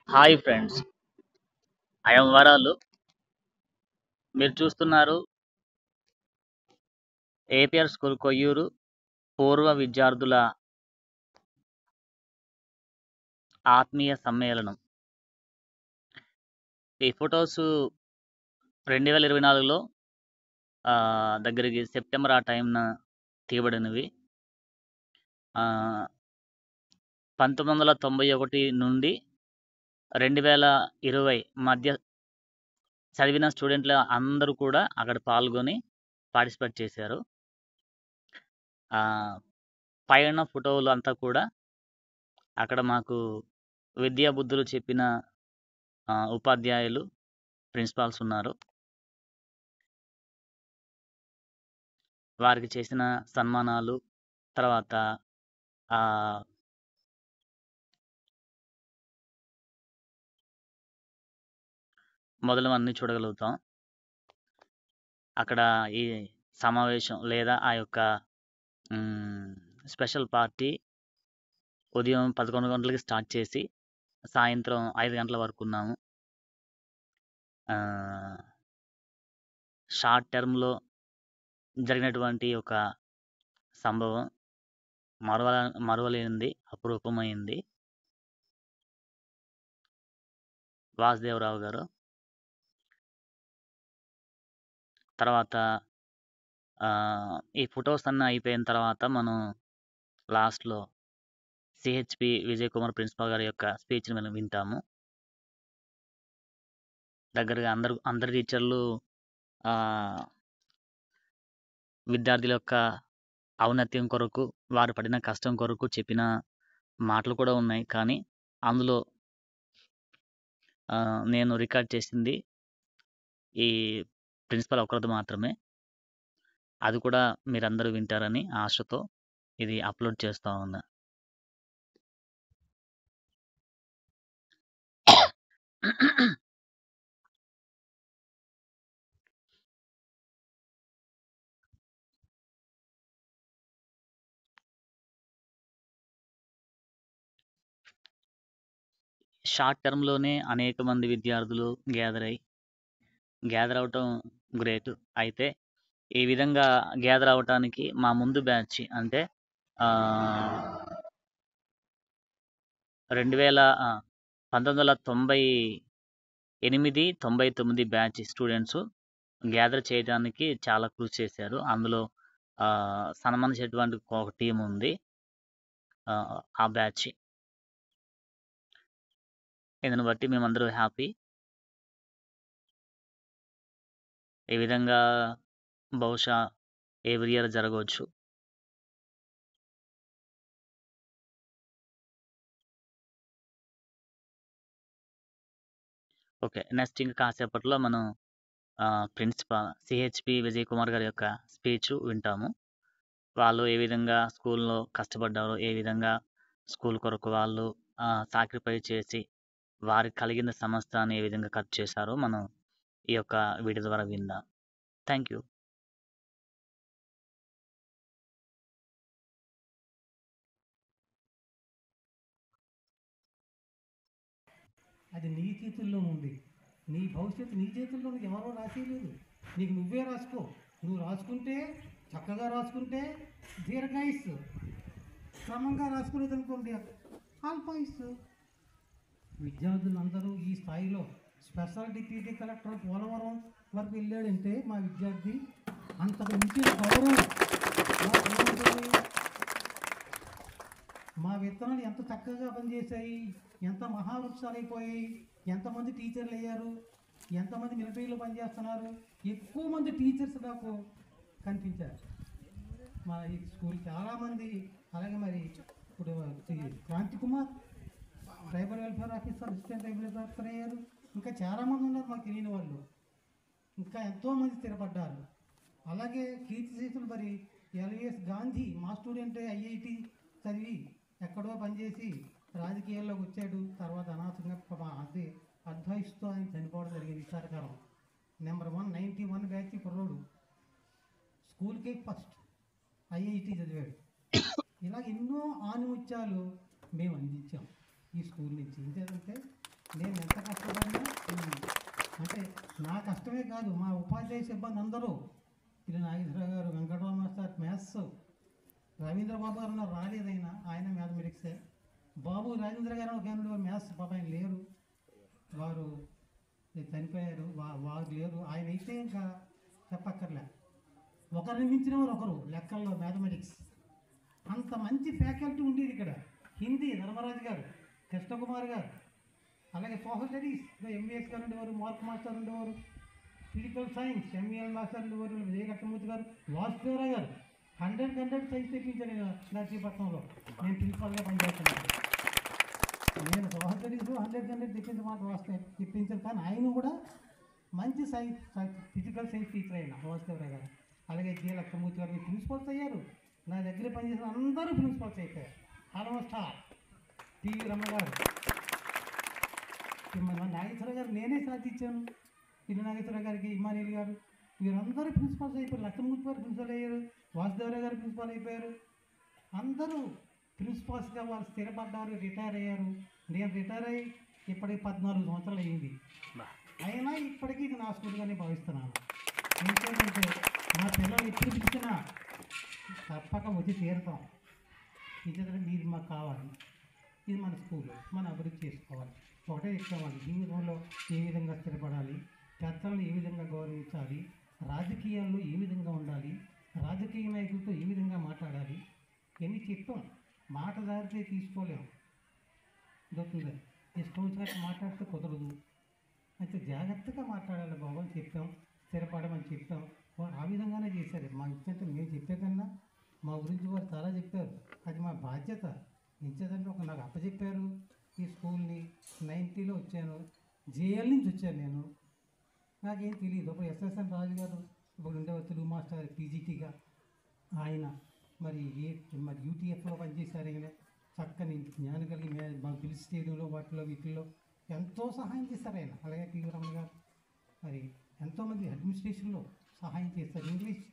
Hi friends, I'm వరాలు. మీరు చూస్తున్నారు ఏపీఆర్ స్కూల్ కొయ్యూరు పూర్వ విద్యార్థుల ఆత్మీయ సమ్మేళనం. ఈ ఫొటోస్ 2024లో దగ్గరికి సెప్టెంబర్ ఆ టైంన తీయబడినవి. 1991 నుండి 2020 మధ్య చదివిన స్టూడెంట్ల అందరూ కూడా అక్కడ పాల్గొని పార్టిసిపేట్ చేశారు. పైన ఫోటోలు అంతా కూడా అక్కడ మాకు విద్యా బుద్ధులు చెప్పిన ఉపాధ్యాయులు, ప్రిన్సిపాల్స్ ఉన్నారు. వారికి చేసిన సన్మానాలు, తర్వాత మొదలవన్నీ చూడగలుగుతాం. అక్కడ ఈ సమావేశం లేదా ఆ యొక్క స్పెషల్ పార్టీ ఉదయం 11 గంటలకి స్టార్ట్ చేసి సాయంత్రం 5 గంటల వరకు ఉన్నాము. షార్ట్ టర్మ్లో జరిగినటువంటి ఒక సంభవం మరవలేనిది, అపురూపమైంది. వాసుదేవరావు గారు తర్వాత ఈ ఫొటోస్ అన్నీ అయిపోయిన తర్వాత మనం లాస్ట్లో సిహెచ్పి విజయ్ కుమార్ ప్రిన్సిపాల్ గారి యొక్క స్పీచ్ని మనం వింటాము. దగ్గరగా అందరు టీచర్లు విద్యార్థుల యొక్క ఔన్నత్యం కొరకు, వారు పడిన కష్టం కొరకు చెప్పిన మాటలు కూడా ఉన్నాయి. కానీ అందులో నేను రికార్డ్ చేసింది ఈ ప్రిన్సిపల్ ఒకరిది మాత్రమే. అది కూడా మీరందరూ వింటారని ఆశతో ఇది అప్లోడ్ చేస్తూ ఉన్నా. షార్ట్ టర్మ్లోనే అనేక మంది విద్యార్థులు గ్యాదర్ అవటం గ్రేట్. అయితే ఈ విధంగా గ్యాదర్ అవటానికి మా ముందు బ్యాచ్ అంటే 1998-99 బ్యాచ్ స్టూడెంట్స్ గ్యాదర్ చేయడానికి చాలా కృషి చేశారు. అందులో సన్మానించేటువంటి ఒక టీం ఉంది, ఆ బ్యాచ్. దీన్ని బట్టి మేమందరూ హ్యాపీ. ఈ విధంగా బహుశా ఎవ్రీ ఇయర్ జరగవచ్చు. ఓకే, నెక్స్ట్ ఇంకా కాసేపట్లో మనం ప్రిన్సిపాల్ సిహెచ్పి విజయ్ కుమార్ గారి యొక్క స్పీచ్ వింటాము. వాళ్ళు ఏ విధంగా స్కూల్లో కష్టపడ్డారో, ఏ విధంగా స్కూల్ కొరకు వాళ్ళు సాక్రిఫైస్ చేసి వారికి కలిగిన సమస్తాన్ని ఏ విధంగా ఖర్చు చేశారో మనం ఈ యొక్క వీడియో ద్వారా విందాం. Thank you. అది నీ చేతుల్లో ఉంది. నీ భవిష్యత్తు నీ చేతుల్లో ఎవరో రాసేయలేదు, నీకు నువ్వే రాసుకో. నువ్వు రాసుకుంటే, చక్కగా రాసుకుంటే దీర్ఘాయుస్సు, క్రమంగా రాసుకునేది అనుకోండి అల్పాయుస్సు. విద్యార్థులందరూ ఈ స్థాయిలో స్పెషల్ డిప్యూటీ కలెక్టర్ పోలవరం వరకు వెళ్ళాడంటే మా విద్యార్థి అంతకు మించిన గౌరవం. మా విత్తనాలు ఎంత చక్కగా పనిచేశాయి, ఎంత మహావృక్షాలు అయిపోయాయి, ఎంతమంది టీచర్లు అయ్యారు, ఎంతమంది మిలిటరీలో పనిచేస్తున్నారు. ఎక్కువ మంది టీచర్స్ నాకు కనిపించారు మా ఈ స్కూల్. చాలామంది అలాగే మరి ఇప్పుడు Kranthi Kumar tribal welfare officer, assistant tribal welfare officer అయ్యారు. ఇంకా చాలామంది ఉన్నారు మాకు తెలియని వాళ్ళు, ఇంకా ఎంతోమంది స్థిరపడ్డారు. అలాగే కీర్తిశేషులు మరి ఎల్విఎస్ గాంధీ మా స్టూడెంటే, ఐఐటి చదివి ఎక్కడో పనిచేసి రాజకీయాల్లోకి వచ్చాడు. తర్వాత అనాథంగా అది అడ్వైస్తో ఆయన చనిపోవడం జరిగింది. విచారకరం. నెంబర్ 191 బ్యాచ్ కుర్రోడు, స్కూల్కి ఫస్ట్, ఐఐటి చదివాడు. ఇలా ఎన్నో ఆనిముత్యాలు మేము అందించాం ఈ స్కూల్ నుంచి. ఏంటంటే నేను ఎంత కష్టపడినా అంటే నా కష్టమే కాదు, మా ఉపాధ్యాయ సిబ్బంది అందరూ, ఇది నాగేశ్వరరావు గారు, వెంకటరావు మాస్టర్ మ్యాథ్స్, రవీంద్రబాబు గారు ఉన్నారు, రాలేదైనా ఆయన మ్యాథమెటిక్సే, బాబు రాజేంద్ర గారు ఒక ఆయన మ్యాథ్స్ పాప ఆయన లేరు, వారు చనిపోయారు, వారు లేరు, ఆయన అయితే ఇంకా చెప్పక్కర్లే. ఒకరిని మించిన వారు ఒకరు లెక్కల్లో మ్యాథమెటిక్స్. అంత మంచి ఫ్యాకల్టీ ఉండేది ఇక్కడ. హిందీ ధర్మరాజు గారు, కృష్ణకుమార్ గారు, అలాగే సోషల్ స్టడీస్ ఎంవిఎస్ గారు ఉండేవారు, మార్క్ మాస్టర్ ఉండేవారు, ఫిజికల్ సైన్స్ ఎంఈఎల్ మాస్టర్ ఉండేవారు, విజయలక్ష్మూర్తి గారు, వాసుదేవరావు గారు 100 సైన్స్ తెప్పించాను నేను నర్సీపట్నంలో. నేను ప్రిన్సిపల్గా పనిచేస్తున్నాను. నేను సోషల్ స్టడీస్ 100 తెప్పించమాట తెప్పించాను. కానీ ఆయన కూడా మంచి సైన్స్ ఫిజికల్ సైన్స్ టీచర్ అయిన వాసుదేవరావు గారు, అలాగే విజయలక్ష్మూర్తి గారు ప్రిన్సిపల్స్ అయ్యారు. నా దగ్గర పనిచేసిన అందరూ ప్రిన్సిపల్స్ అయిపోయారు. ఆల్మోస్ట్ టీవీ రమ్మ గారు, నాగేశ్వర గారు నేనే సాధించాను. పిల్లి నాగేశ్వర గారికి, ఇమానియల్ గారు, వీరందరూ ప్రిన్సిపల్స్ అయిపోయారు. లక్ష్మూర్తి గారు ప్రిన్సిపల్ అయ్యారు, వాసుదేవరావు గారు ప్రిన్సిపల్ అయిపోయారు. అందరూ ప్రిన్సిపల్స్గా వాళ్ళు స్థిరపడ్డారు, రిటైర్ అయ్యారు. నేను రిటైర్ అయ్యి ఇప్పటికి 14 సంవత్సరాలు అయ్యింది. అయినా ఇప్పటికీ ఇది నా స్కూల్గానే భావిస్తున్నాను. ఏంటంటే మా పిల్లలు ఎప్పుడు పిలిచినా తప్పక వచ్చి తీరుతాం. నిజంగా ఇది మాకు కావాలి, ఇది మన స్కూల్, మన అభివృద్ధి చేసుకోవాలి. ఒకటే చెప్తామండి, జీవితంలో ఏ విధంగా స్థిరపడాలి, పెద్దలను ఏ విధంగా గౌరవించాలి, రాజకీయాల్లో ఏ విధంగా ఉండాలి, రాజకీయ నాయకులతో ఏ విధంగా మాట్లాడాలి, ఇవన్నీ చెప్తాం. మాట దారితే తీసుకోలేము. దొరుకుతుంది ఇష్టం వచ్చినట్టు మాట్లాడితే కుదరదు. అయితే జాగ్రత్తగా మాట్లాడాలి బాబు అని చెప్పాం, స్థిరపడమని చెప్పాం. వారు ఆ విధంగానే చేశారు. మా ఇచ్చంటే మేము చెప్పే కన్నా మా గురించి వారు చాలా చెప్పారు. అది మా బాధ్యత. ఇచ్చేదంటే నాకు అప్పచెప్పారు ఈ స్కూల్ని. 90లో వచ్చాను, జేఎల్ నుంచి వచ్చాను నేను. నాకేం తెలియదు. అప్పుడు ఎస్ఎస్ఎన్ రాజు గారు ఇప్పుడు ఉండేవారు, తెలుగు మాస్టర్ పీజీటీగా. ఆయన మరి యూటీఎఫ్లో పనిచేశారు. ఆయన చక్కని జ్ఞానం కలిగి మాకు పిలిచి స్టేడియంలో వాటిలో వీటిల్లో ఎంతో సహాయం చేశారు ఆయన. అలాగే టీవీ రమణ గారు మరి ఎంతోమంది అడ్మినిస్ట్రేషన్లో సహాయం చేస్తారు. ఇంగ్లీష్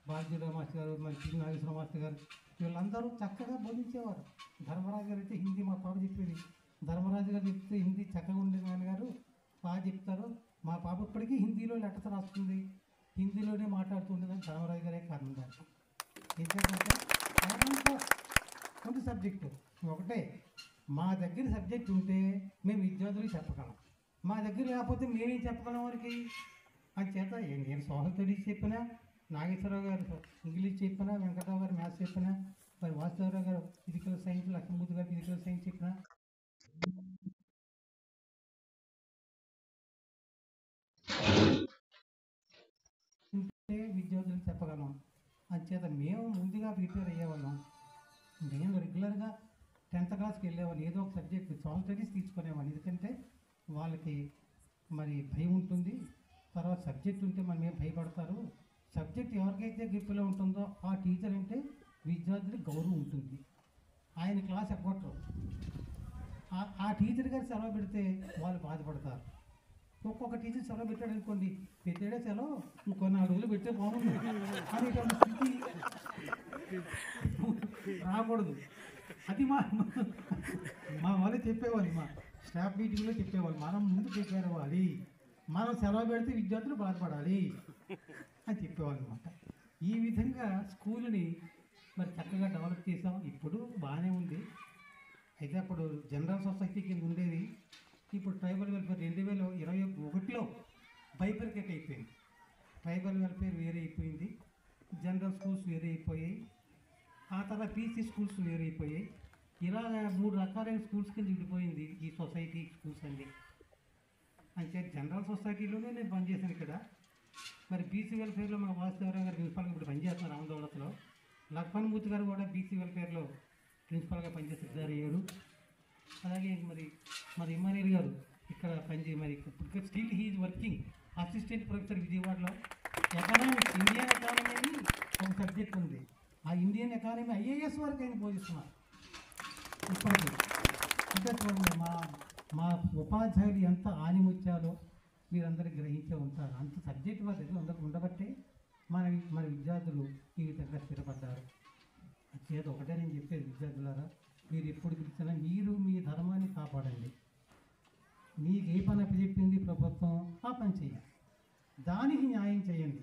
బాలజీరావు మాస్టర్ గారు, మరి పి నాగేశ్వర మాస్టర్ గారు, వీళ్ళందరూ చక్కగా బోధించేవారు. ధర్మరాజు గారు అయితే హిందీ మా పాప చెప్పేది. ధర్మరాజు గారు చెప్తే హిందీ చక్కగా ఉండేది. నాన్నగారు బాగా చెప్తారు. మా పాప ఇప్పటికీ హిందీలో లెటర్స్ రాస్తుంది, హిందీలోనే మాట్లాడుతుండేదని ధర్మరాజు గారే కారణం దానికి. ఎందుకంటే కొంత సబ్జెక్టు ఒకటే, మా దగ్గర సబ్జెక్ట్ ఉంటే మేము విద్యార్థులకు చెప్పగలం, మా దగ్గర లేకపోతే మేమేం చెప్పగలం వారికి. అందుచేత నేను సోషల్ స్టడీస్ చెప్పినా, నాగేశ్వరరావు గారు ఇంగ్లీష్ చెప్పినా, వెంకటరావు గారు మ్యాథ్స్ చెప్పినా, మరి వాసుదేవరావు గారు ఫిజికల్ సైన్స్, లక్ష్మీమూర్తి గారు ఫిజికల్ సైన్స్ చెప్పినా విద్యార్థులకు చెప్పగలం. అందుచేత మేము ముందుగా ప్రిపేర్ అయ్యేవాళ్ళం. నేను రెగ్యులర్గా 10th క్లాస్కి వెళ్ళేవాళ్ళు, ఏదో ఒక సబ్జెక్ట్ సోషల్ స్టడీస్ తీసుకునేవాళ్ళు. ఎందుకంటే వాళ్ళకి మరి భయం ఉంటుంది, తర్వాత సబ్జెక్ట్ ఉంటే మనం ఏం భయపడతారు. సబ్జెక్ట్ ఎవరికైతే గ్రిప్పులో ఉంటుందో ఆ టీచర్ అంటే విద్యార్థులకు గౌరవం ఉంటుంది. ఆయన క్లాస్ ఎగ్గొట్టరు. ఆ టీచర్ గారు సెలవు పెడితే వాళ్ళు బాధపడతారు. ఒక్కొక్క టీచర్ సెలవు పెట్టాడు అనుకోండి, పెట్టాడే సెలవు ఇంకో 4 రోజులు పెట్టే బాగుంది అనేటువంటి స్థితి రాకూడదు. అది మా వాళ్ళు చెప్పేవాళ్ళు, మా స్టాఫ్ మీటింగ్లో చెప్పేవాళ్ళు, మనం ముందు ప్రిపేర్ అవ్వాలి, మనం సెలవు పెడితే విద్యార్థులు బాధపడాలి అని చెప్పేవాళ్ళు అనమాట. ఈ విధంగా స్కూల్ని మరి చక్కగా డెవలప్ చేసాం. ఇప్పుడు బాగానే ఉంది. అయితే అప్పుడు జనరల్ సొసైటీ కింద ఉండేది. ఇప్పుడు ట్రైబల్ వెల్ఫేర్ 2021లో బైఫర్కేట్ అయిపోయింది. ట్రైబల్ వెల్ఫేర్ వేరే అయిపోయింది, జనరల్ స్కూల్స్ వేరే అయిపోయాయి, ఆ తర్వాత పీసీ స్కూల్స్ వేరే అయిపోయాయి. ఇలా 3 రకాలైన స్కూల్స్ కింద విడిపోయింది ఈ సొసైటీ స్కూల్స్ అండి. అంటే జనరల్ సొసైటీలోనే నేను పనిచేశాను ఇక్కడ. మరి బీసీ వెల్ఫేర్లో మా వాసుదేవరావు గారు ప్రిన్సిపల్గా ఇప్పుడు పనిచేస్తున్నారు ఆందోళనలో. లక్ష్మణమూర్తి గారు కూడా బీసీ వెల్ఫేర్లో ప్రిన్సిపల్గా పనిచేసి రిటైర్ అయ్యారు. అలాగే మరి ఇమానియల్ గారు ఇక్కడ మరి స్టిల్ హీఈ్ వర్కింగ్ అసిస్టెంట్ ప్రొఫెసర్ విజయవాడలో. ఎకనామిక్స్, ఇండియన్ ఎకానమీ అని ఒక సబ్జెక్ట్ ఉంది. ఆ ఇండియన్ ఎకానమీ IAS వరకు ఆయన బోధిస్తున్నారు ఇప్పటికీ. అంటే చూడండి మా ఉపాధ్యాయులు ఎంత ఆనిముత్యాలో మీరందరూ గ్రహించే ఉంటారు. అంత సబ్జెక్ట్ వారి దగ్గర అందరూ ఉండబట్టే మన విద్యార్థులు ఈ విధంగా స్థిరపడ్డారు. చేత ఒకటే నేను చెప్పేది, విద్యార్థులారా, మీరు ఎప్పుడు పిలిచినా మీరు మీ ధర్మాన్ని కాపాడండి. మీకు ఏ పని అప్పచెప్పింది ప్రభుత్వం ఆ పని చేయాలి, దానికి న్యాయం చేయండి.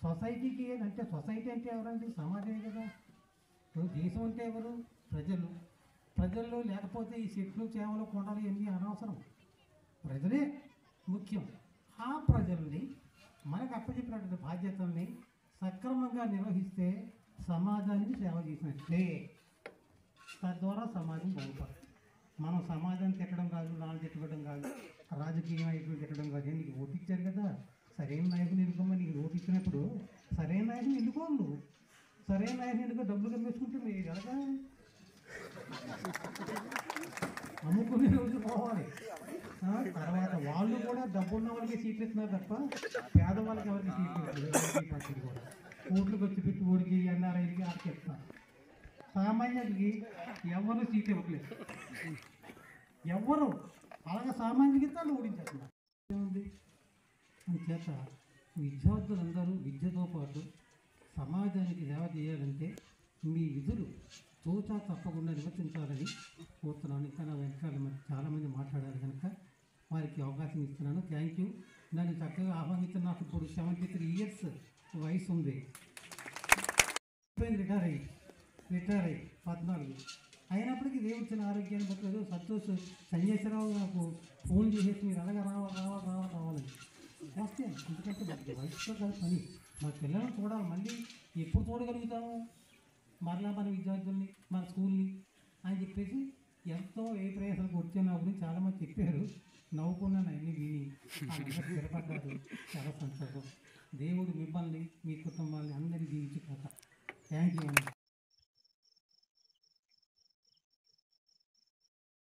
సొసైటీకి అంటే సొసైటీ అంటే ఎవరండి? సమాజమే కదా. ఇప్పుడు దేశం అంటే ఎవరు? ప్రజలు. ప్రజల్లో లేకపోతే ఈ చెట్లు చేమలు కొండలు ఇవన్నీ అనవసరం. ప్రజలే ముఖ్యం. ఆ ప్రజల్ని మనకు అప్పచెప్పినటువంటి బాధ్యతల్ని సక్రమంగా నిర్వహిస్తే సమాజానికి సేవ చేసినట్లే. తద్వారా సమాజం బాగుపడుతుంది. మనం సమాజాన్ని తిట్టడం కాదు, నాన్న తిట్టడం కాదు, రాజకీయ నాయకులు తిట్టడం కాదు. నీకు ఓటు ఇచ్చారు కదా, సరైన నాయకుని ఎన్నుకోమని. నీకు ఓటు ఇచ్చినప్పుడు సరైన నాయకుని ఎన్నుకోవాలి. నువ్వు సరైన నాయకుని ఎన్నుకో, డబ్బులు కమ్మేసుకుంటే మీరు కదా అమ్ముకునే రోజు పోవాలి. తర్వాత వాళ్ళు కూడా డబ్బున్న వాళ్ళకి సీట్లు ఇస్తున్నారు తప్ప పేదవాళ్ళకి ఎవరికి సీట్లు ఇవ్వలేదు. కూడా కోట్లు ఖర్చు పెట్టి ఓడికి ఎన్ఆర్ఐకి ఆడికి ఇస్తున్నారు. సామాన్యుడికి ఎవరు సీట్ ఇవ్వట్లేదు. ఎవరు అలాగే సామాన్యుడికి వాళ్ళు ఓడించేస్తున్నారు. ఏముంది అందుచేత విద్యార్థులందరూ విద్యతో పాటు సమాజానికి సేవ చేయాలంటే మీ విధులు తోచా తప్పకుండా నిర్వర్తించాలని కోరుతున్నాను. ఇంకా నా వెనకాల చాలామంది మాట్లాడారు కనుక వారికి అవకాశం ఇస్తున్నాను. Thank you. నన్ను చక్కగా ఆహ్వానించిన నాకు ఇప్పుడు 73 years వయసు ఉంది. రిటైర్ అయ్యి 14 అయినప్పటికీ దేవుడిచ్చిన ఆరోగ్యాన్ని బట్టి ఏదో సంతోష్ సంజయరావు నాకు ఫోన్ చేసేసి మీరు అలాగే రావాలని వస్తే ఎందుకంటే వయసుతో కాదు పని. మా పిల్లలను చూడాలి. మళ్ళీ ఎప్పుడు చూడగలుగుతాము మరలా మన విద్యార్థుల్ని, మన స్కూల్ని అని చెప్పేసి ఎంతో ఏ ప్రయాసాలకు వచ్చే నా గురించి చాలామంది చెప్పారు. నవ్వుకున్నాను అన్నీ విని. స్థిరపడ్డారు. చాలా సంతోషం. దేవుడు మిమ్మల్ని, మీ కుటుంబాన్ని అందరినీ దీవించి పోతా. థ్యాంక్ యూ అండి.